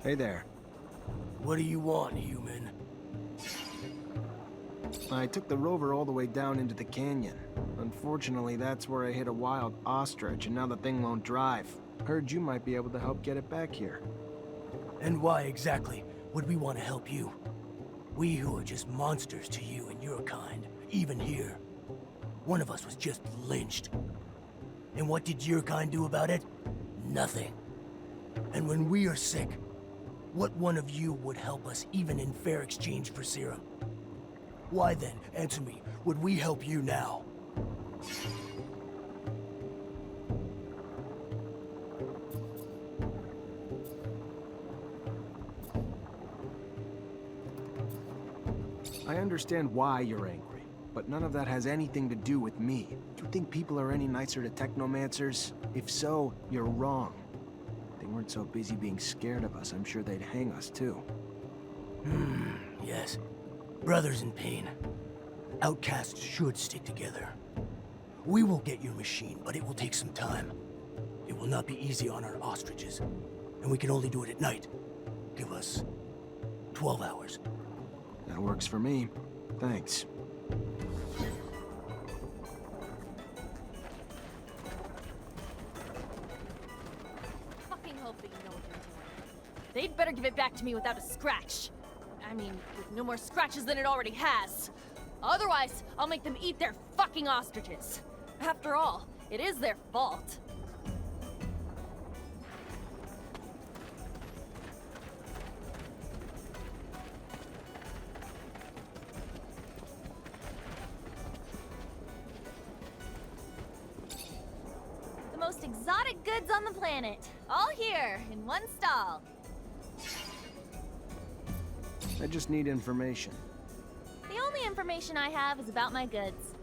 Hey there. What do you want, human? I took the rover all the way down into the canyon. Unfortunately, that's where I hit a wild ostrich, and now the thing won't drive. Heard you might be able to help get it back here. And why exactly would we want to help you? We who are just monsters to you and your kind, even here. One of us was just lynched. And what did your kind do about it? Nothing. And when we are sick, what one of you would help us even in fair exchange for serum? Why then, answer me, would we help you now? I understand why you're angry, but none of that has anything to do with me. Do you think people are any nicer to Technomancers? If so, you're wrong. If they weren't so busy being scared of us, I'm sure they'd hang us too. Yes. Brothers in pain. Outcasts should stick together. We will get your machine, but it will take some time. It will not be easy on our ostriches. And we can only do it at night. Give us 12 hours. That works for me. Thanks. Fucking hope that you know what you're doing. They'd better give it back to me without a scratch. I mean, with no more scratches than it already has. Otherwise, I'll make them eat their fucking ostriches. After all, it is their fault. The most exotic goods on the planet. All here, in one stall. I just need information. The only information I have is about my goods.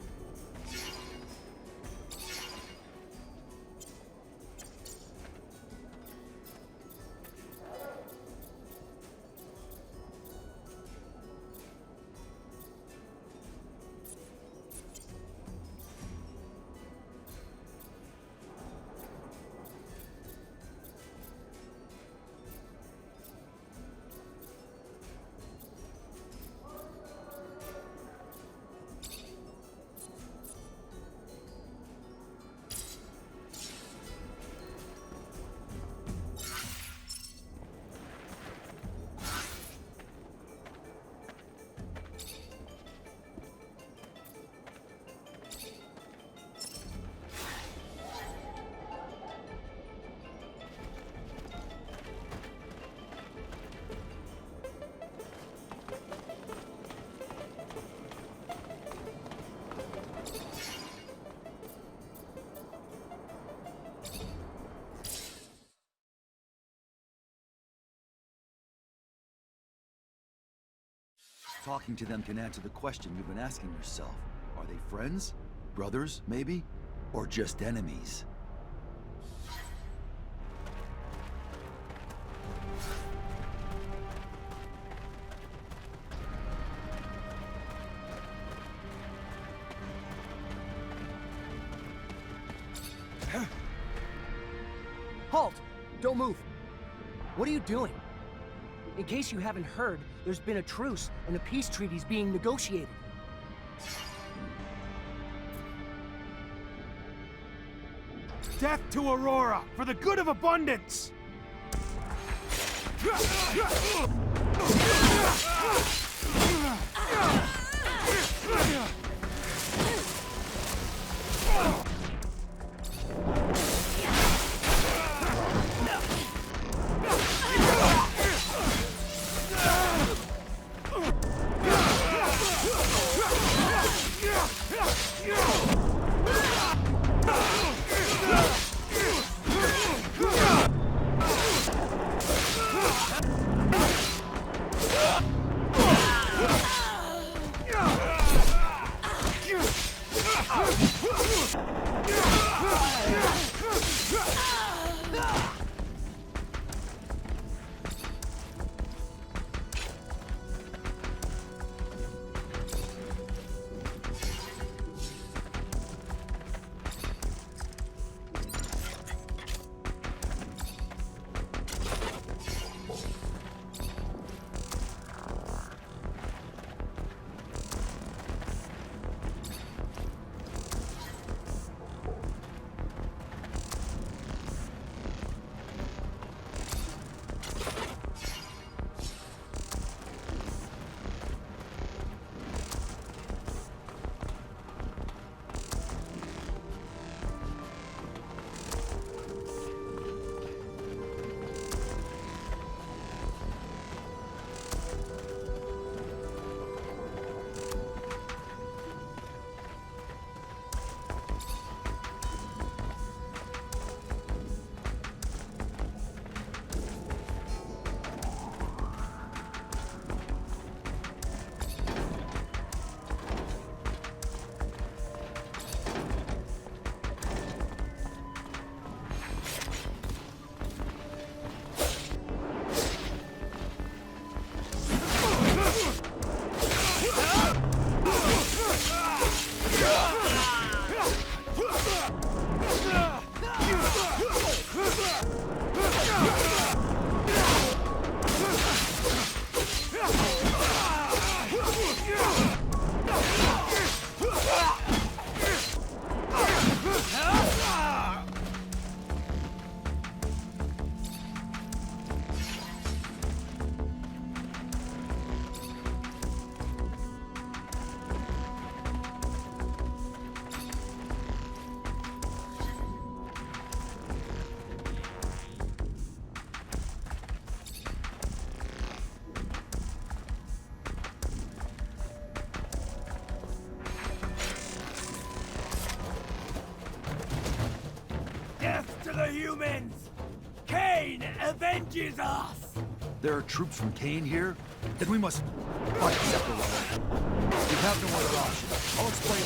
Talking to them can answer the question you've been asking yourself. Are they friends? Brothers, maybe? Or just enemies? Halt! Don't move! What are you doing? In case you haven't heard, there's been a truce and a peace treaty's being negotiated. Death to Aurora, for the good of abundance! the humans! Cain avenges us! There are troops from Kane here? Then we must fight separately. We have no other option. I'll explain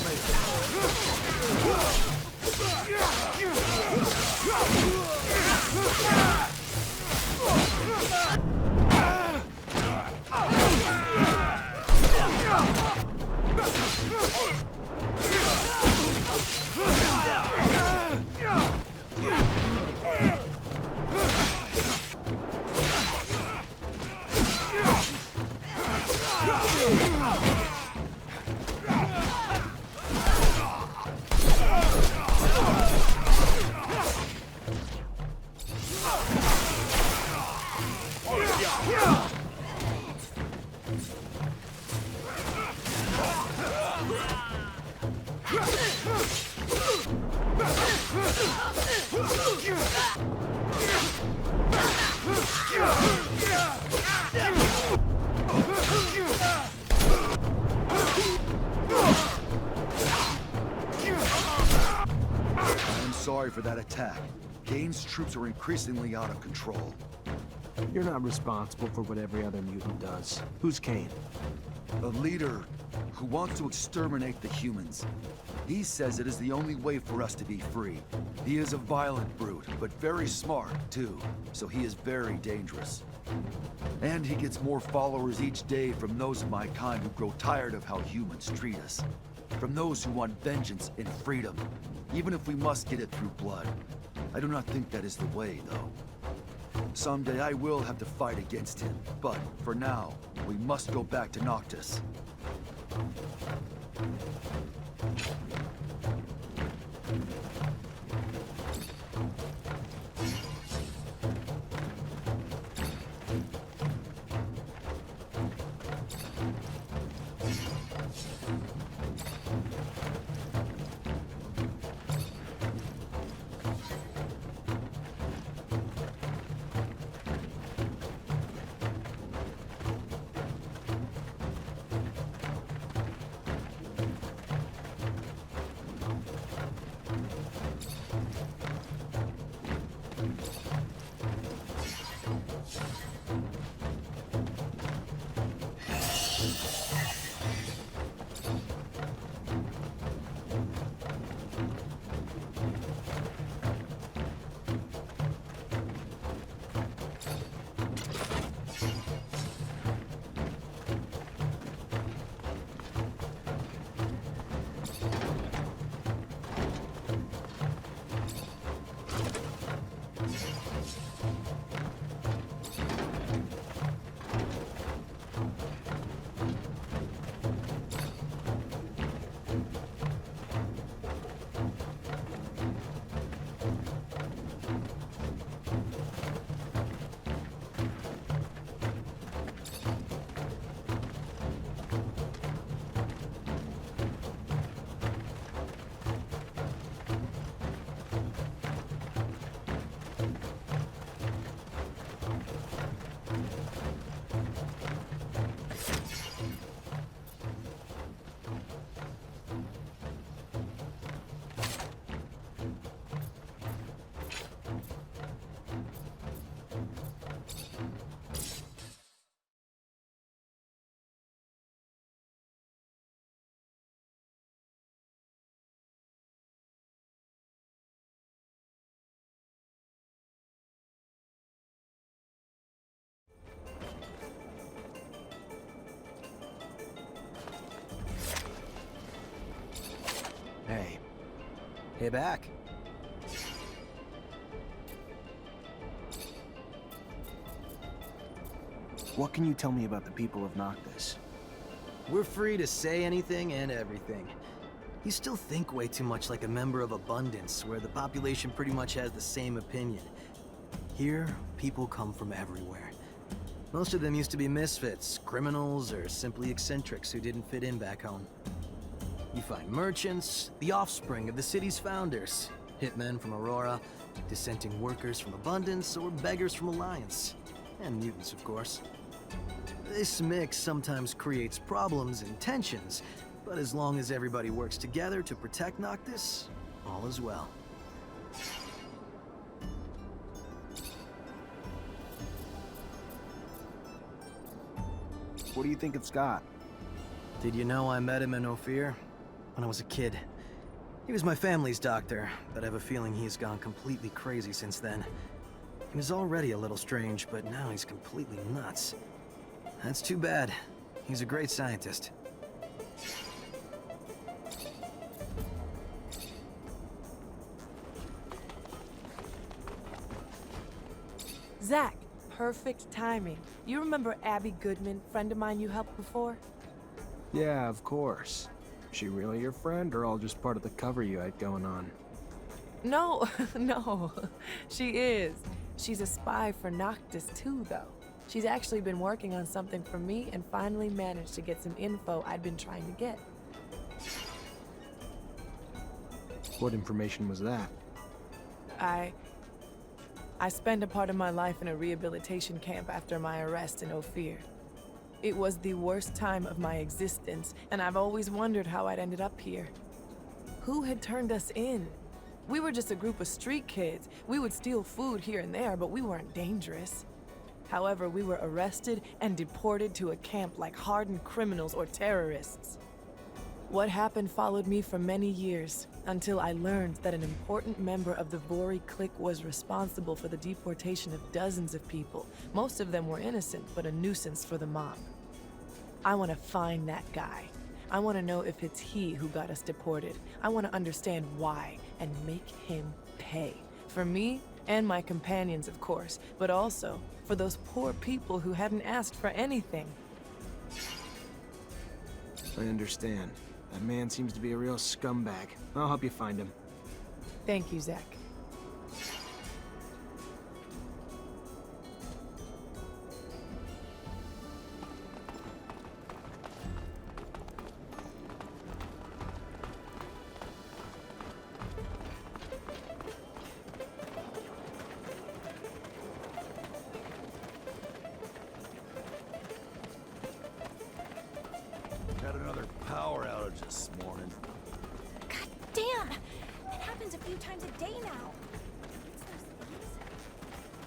I'm sorry for that attack. Kane's troops are increasingly out of control. You're not responsible for what every other mutant does. Who's Kane? A leader who wants to exterminate the humans. He says it is the only way for us to be free. He is a violent brute, but very smart, too. So he is very dangerous. And he gets more followers each day from those of my kind who grow tired of how humans treat us. From those who want vengeance and freedom, even if we must get it through blood. I do not think that is the way, though. Someday I will have to fight against him, but for now, we must go back to Noctis. Hey. Hey back. What can you tell me about the people of Noctis? We're free to say anything and everything. You still think way too much like a member of Abundance, where the population pretty much has the same opinion. Here, people come from everywhere. Most of them used to be misfits, criminals, or simply eccentrics who didn't fit in back home. You find merchants, the offspring of the city's founders, hitmen from Aurora, dissenting workers from Abundance, or beggars from Alliance. And mutants, of course. This mix sometimes creates problems and tensions, but as long as everybody works together to protect Noctis, all is well. What do you think it's got? Did you know I met him in Ophir? When I was a kid. He was my family's doctor, but I have a feeling he's gone completely crazy since then. He was already a little strange, but now he's completely nuts. That's too bad. He's a great scientist. Zach, perfect timing. You remember Abby Goodman, friend of mine you helped before? Yeah, of course. Is she really your friend, or all just part of the cover you had going on? No, no, she is. She's a spy for Noctis too, though. She's actually been working on something for me and finally managed to get some info I'd been trying to get. What information was that? I spent a part of my life in a rehabilitation camp after my arrest in Ophir. It was the worst time of my existence, and I've always wondered how I'd ended up here. Who had turned us in? We were just a group of street kids. We would steal food here and there, but we weren't dangerous. However, we were arrested and deported to a camp like hardened criminals or terrorists. What happened followed me for many years, until I learned that an important member of the Vori clique was responsible for the deportation of dozens of people. Most of them were innocent, but a nuisance for the mob. I want to find that guy. I want to know if it's he who got us deported. I want to understand why, and make him pay. For me, and my companions, of course, but also for those poor people who hadn't asked for anything. I understand. That man seems to be a real scumbag. I'll help you find him. Thank you, Zach. Had another power outage this morning. God damn! It happens a few times a day now. It's those things.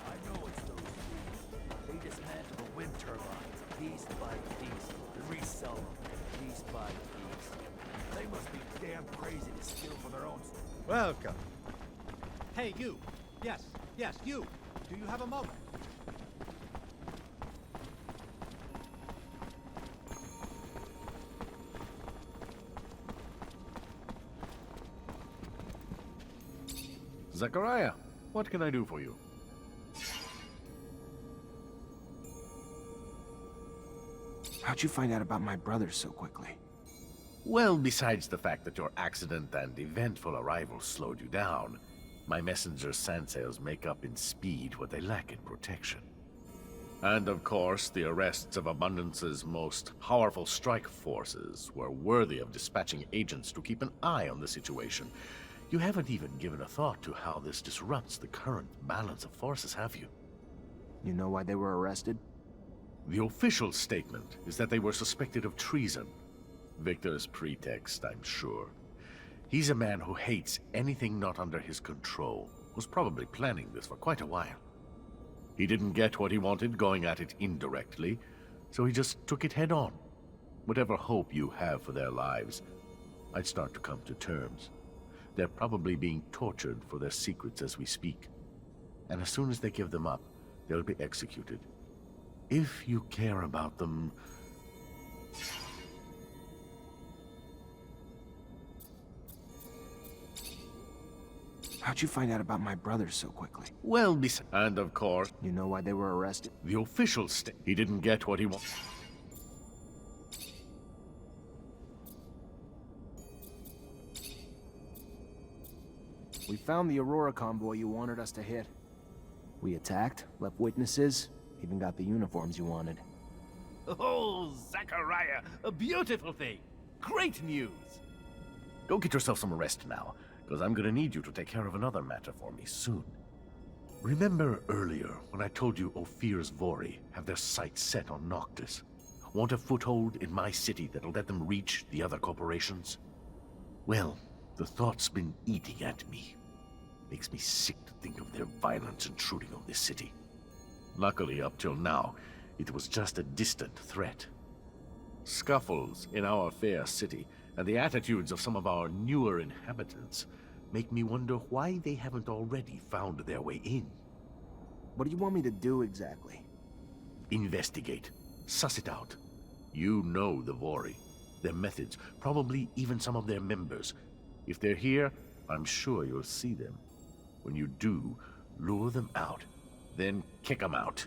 I know it's those things. They dismantle the wind turbines piece by piece and resell them piece by piece. They must be damn crazy to steal for their own. Welcome. Hey, you. Yes, you. Do you have a moment? Zachariah, what can I do for you? How'd you find out about my brother so quickly? Well, besides the fact that your accident and eventful arrival slowed you down, my messenger sandsails make up in speed what they lack in protection. And of course, the arrests of Abundance's most powerful strike forces were worthy of dispatching agents to keep an eye on the situation. You haven't even given a thought to how this disrupts the current balance of forces, have you? You know why they were arrested? The official statement is that they were suspected of treason. Victor's pretext, I'm sure. He's a man who hates anything not under his control. Was probably planning this for quite a while. He didn't get what he wanted going at it indirectly, so he just took it head on. Whatever hope you have for their lives, I'd start to come to terms. They're probably being tortured for their secrets as we speak. And as soon as they give them up, they'll be executed. If you care about them... How'd you find out about my brother so quickly? Well, and of course... You know why they were arrested? The official he didn't get what he wanted. We found the Aurora convoy you wanted us to hit. We attacked, left witnesses, even got the uniforms you wanted. Oh, Zachariah, a beautiful thing. Great news. Go get yourself some rest now, because I'm gonna need you to take care of another matter for me soon. Remember earlier when I told you Ophir's Vori have their sights set on Noctis? Want a foothold in my city that'll let them reach the other corporations? Well, the thought's been eating at me. Makes me sick to think of their violence intruding on this city. Luckily, up till now, it was just a distant threat. Scuffles in our fair city, and the attitudes of some of our newer inhabitants make me wonder why they haven't already found their way in. What do you want me to do exactly? Investigate. Suss it out. You know the Vori, their methods, probably even some of their members. If they're here, I'm sure you'll see them. When you do, lure them out, then kick them out.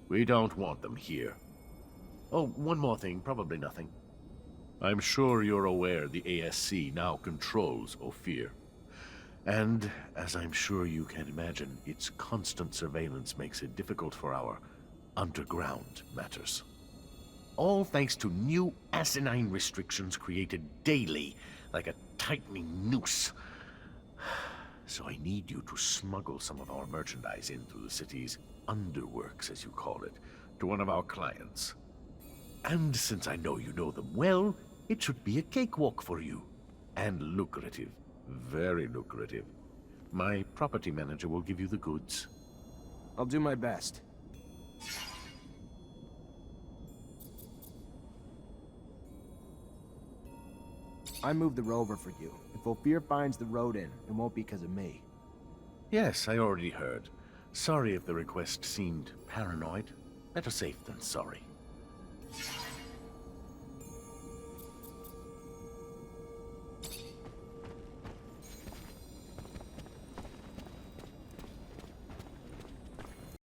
We don't want them here. Oh, one more thing, probably nothing. I'm sure you're aware the ASC now controls Ophir. And, as I'm sure you can imagine, its constant surveillance makes it difficult for our underground matters. All thanks to new asinine restrictions created daily, like a tightening noose. So I need you to smuggle some of our merchandise in through the city's underworks, as you call it, to one of our clients. And since I know you know them well, it should be a cakewalk for you. And lucrative. Very lucrative. My property manager will give you the goods. I'll do my best. I moved the rover for you. If Ophir finds the road in, it won't be because of me. Yes, I already heard. Sorry if the request seemed paranoid. Better safe than sorry.